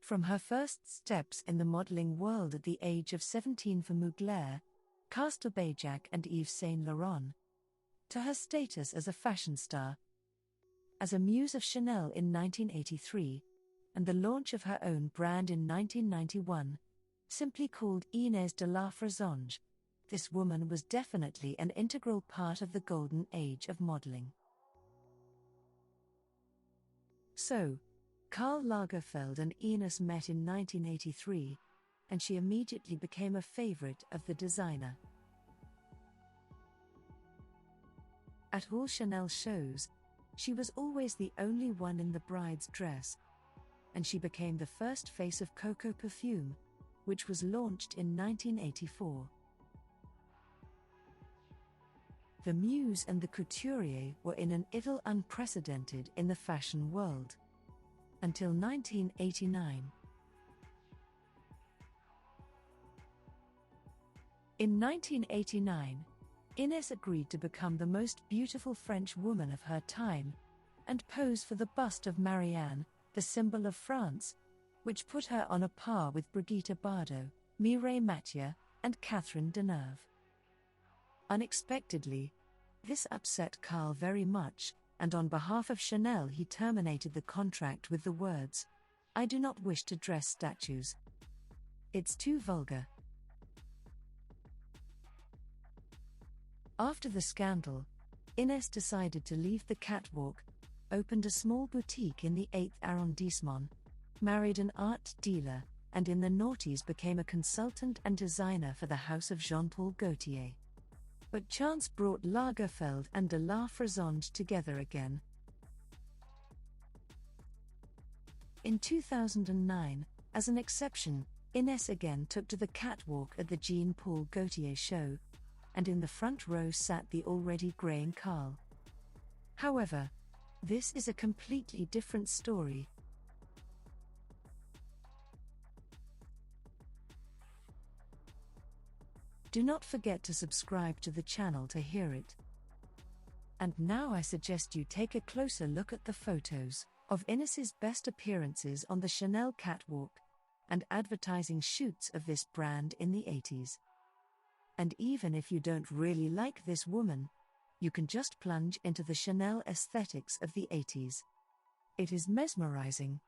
From her first steps in the modeling world at the age of 17 for Mugler, Castelbajac and Yves Saint Laurent, to her status as a fashion star, as a muse of Chanel in 1983, and the launch of her own brand in 1991, simply called Ines de la Fressange, this woman was definitely an integral part of the golden age of modeling. So, Karl Lagerfeld and Ines met in 1983, and she immediately became a favorite of the designer. At all Chanel shows, she was always the only one in the bride's dress, and she became the first face of Coco perfume, which was launched in 1984. The muse and the couturier were in an idyll unprecedented in the fashion world. Until 1989. In 1989, Ines agreed to become the most beautiful French woman of her time, and pose for the bust of Marianne, the symbol of France, which put her on a par with Brigitte Bardot, Mireille Mathieu, and Catherine Deneuve. Unexpectedly, this upset Karl very much, and on behalf of Chanel he terminated the contract with the words, "I do not wish to dress statues. It's too vulgar." After the scandal, Ines decided to leave the catwalk, opened a small boutique in the 8th arrondissement, married an art dealer, and in the noughties became a consultant and designer for the house of Jean-Paul Gaultier. But chance brought Lagerfeld and de la Fressange together again. In 2009, as an exception, Ines again took to the catwalk at the Jean-Paul Gaultier show, and in the front row sat the already graying Karl. However, this is a completely different story. Do not forget to subscribe to the channel to hear it. And now I suggest you take a closer look at the photos of Ines's best appearances on the Chanel catwalk and advertising shoots of this brand in the 80s. And even if you don't really like this woman, you can just plunge into the Chanel aesthetics of the 80s. It is mesmerizing.